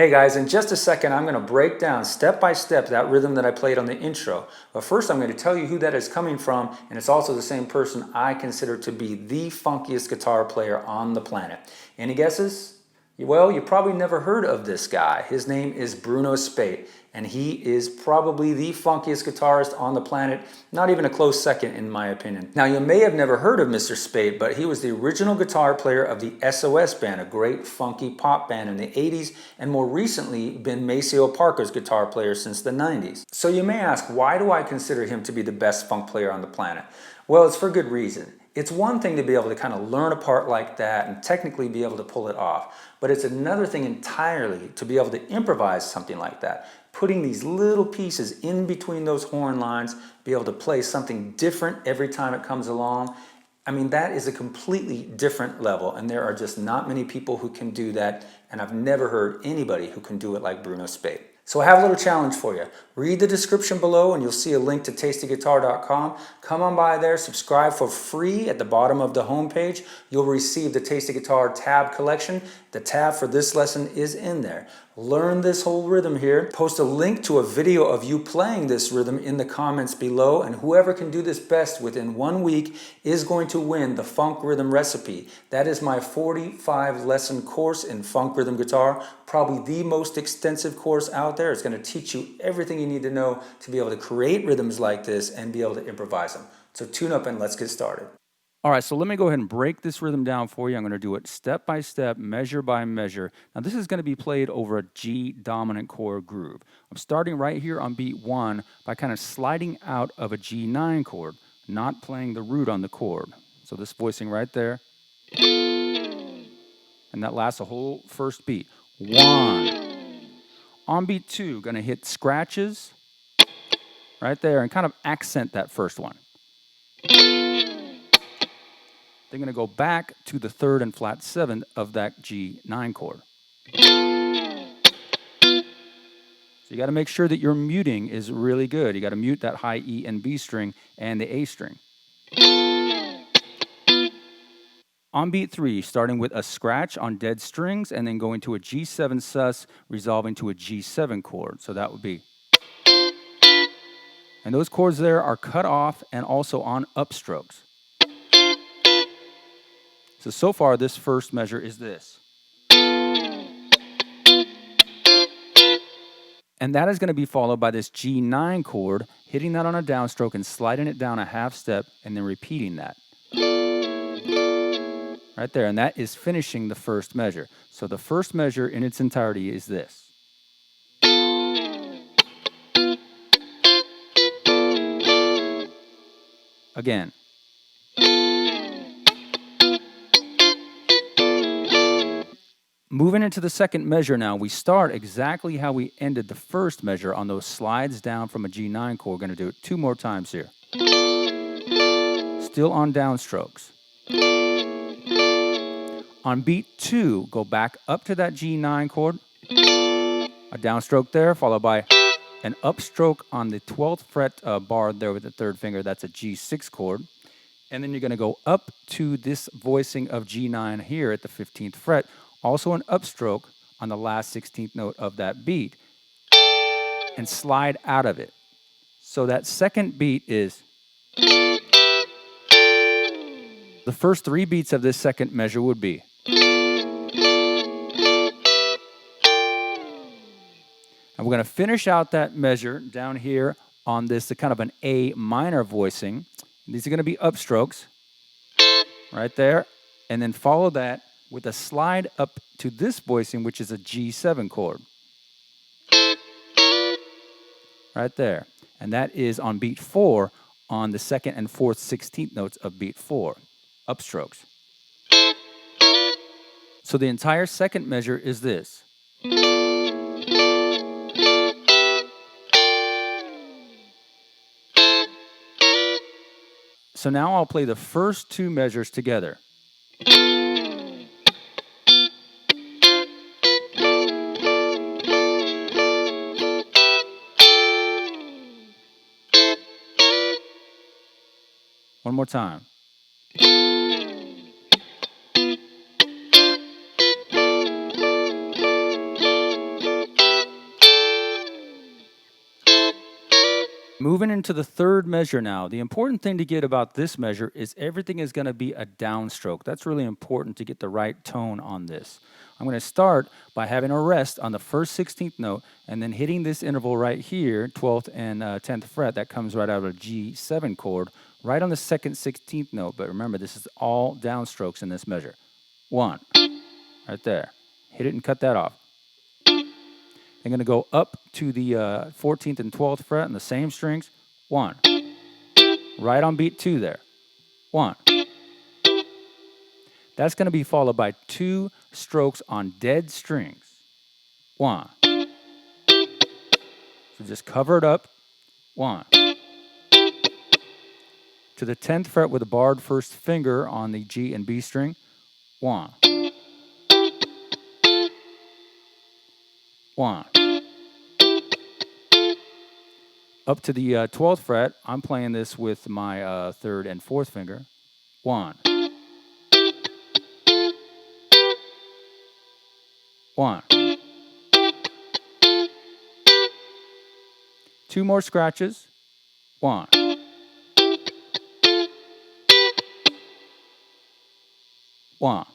Hey guys, in just a second I'm going to break down step by step that rhythm that I played on the intro. But first I'm going to tell you who that is coming from, and it's also the same person I consider to be the funkiest guitar player on the planet. Any guesses? Well, you probably never heard of this guy. His name is Bruno Spate, and he is probably the funkiest guitarist on the planet, not even a close second in my opinion. Now, you may have never heard of Mr. Spate, but he was the original guitar player of the SOS band, a great funky pop band in the 80s, and more recently been Maceo Parker's guitar player since the 90s. So you may ask, why do I consider him to be the best funk player on the planet? Well, it's for good reason. It's one thing to be able to kind of learn a part like that and technically be able to pull it off, but it's another thing entirely to be able to improvise something like that. Putting these little pieces in between those horn lines, be able to play something different every time it comes along. I mean, that is a completely different level, and there are just not many people who can do that, and I've never heard anybody who can do it like Bruno Spate. So I have a little challenge for you. Read the description below and you'll see a link to TastyGuitar.com. Come on by there, subscribe for free at the bottom of the homepage. You'll receive the Tasty Guitar tab collection. The tab for this lesson is in there. Learn this whole rhythm here. Post a link to a video of you playing this rhythm in the comments below, and whoever can do this best within 1 week is going to win the Funk Rhythm Recipe. That is my 45 lesson course in funk rhythm guitar, probably the most extensive course out there. It's going to teach you everything you need to know to be able to create rhythms like this and be able to improvise them. So tune up and let's get started. All right, so let me go ahead and break this rhythm down for you. I'm going to do it step by step, measure by measure. Now, this is going to be played over a G dominant chord groove. I'm starting right here on beat 1 by kind of sliding out of a G9 chord, not playing the root on the chord. So this voicing right there, and that lasts a whole first beat. 1. On beat 2, going to hit scratches right there and kind of accent that first one. They're going to go back to the 3rd and flat 7th of that G9 chord. So you got to make sure that your muting is really good. You got to mute that high E and B string and the A string. On beat 3, starting with a scratch on dead strings and then going to a G7 sus, resolving to a G7 chord. So that would be. And those chords there are cut off and also on upstrokes. So far, this first measure is this. And that is going to be followed by this G9 chord, hitting that on a downstroke and sliding it down a half step and then repeating that. Right there, and that is finishing the first measure. So the first measure in its entirety is this. Again. Moving into the second measure now, we start exactly how we ended the first measure on those slides down from a G9 chord. We're going to do it 2 more times here. Still on downstrokes. On beat 2, go back up to that G9 chord. A downstroke there, followed by an upstroke on the 12th fret bar there with the 3rd finger. That's a G6 chord. And then you're going to go up to this voicing of G9 here at the 15th fret. Also an upstroke on the last 16th note of that beat. And slide out of it. So that second beat is. The first 3 beats of this second measure would be. And we're going to finish out that measure down here on this kind of an A minor voicing. These are going to be upstrokes right there. And then follow that with a slide up to this voicing, which is a G7 chord. Right there. And that is on beat 4 on the 2nd and 4th 16th notes of beat 4. Upstrokes. So the entire second measure is this. So now I'll play the first 2 measures together. One more time. Moving into the third measure now. The important thing to get about this measure is everything is going to be a downstroke. That's really important to get the right tone on this. I'm going to start by having a rest on the first 16th note and then hitting this interval right here, 12th and 10th fret, that comes right out of a G7 chord, right on the second 16th note. But remember, this is all downstrokes in this measure. 1, right there. Hit it and cut that off. I'm going to go up to the 14th and 12th fret on the same strings. 1. Right on beat 2 there. 1. That's going to be followed by 2 strokes on dead strings. 1. So just cover it up. 1. To the 10th fret with a barred first finger on the G and B string. 1. 1. Up to the 12th fret, I'm playing this with my 3rd and 4th finger. 1. 1. 2 more scratches. 1. 1.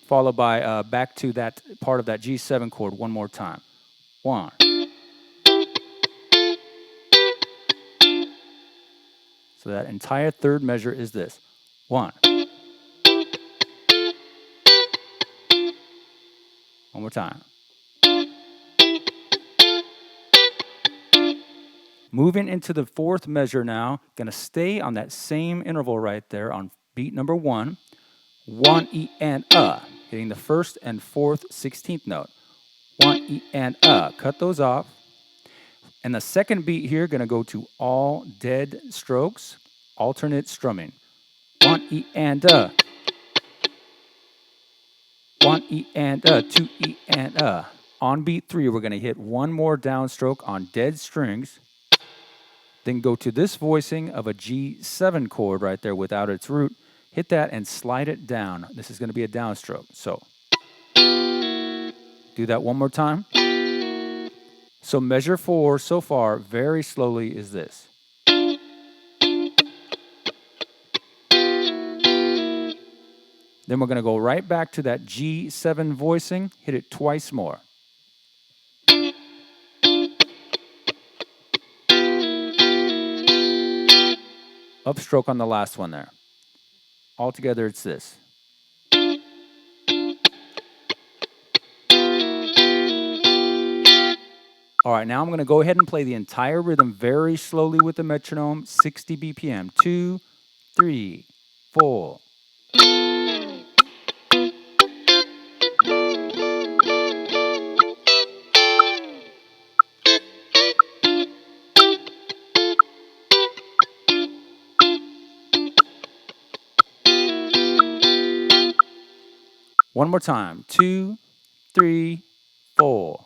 Followed by back to that part of that G7 chord one more time. 1. So that entire third measure is this. 1. One more time. Moving into the fourth measure now, gonna stay on that same interval right there on beat number 1. 1 E and hitting the first and 4th 16th note. 1 E and cut those off. And the second beat here, gonna go to all dead strokes, alternate strumming. 1 E and 1 E and 2 E and On beat 3, we're gonna hit one more downstroke on dead strings. Then go to this voicing of a G7 chord right there without its root. Hit that and slide it down. This is going to be a downstroke. So do that one more time. So measure 4 so far very slowly is this. Then we're going to go right back to that G7 voicing. Hit it twice more. Upstroke on the last one there. Altogether, it's this. All right, now I'm going to go ahead and play the entire rhythm very slowly with the metronome, 60 BPM. 2, 3, 4. One more time. 2, 3, 4.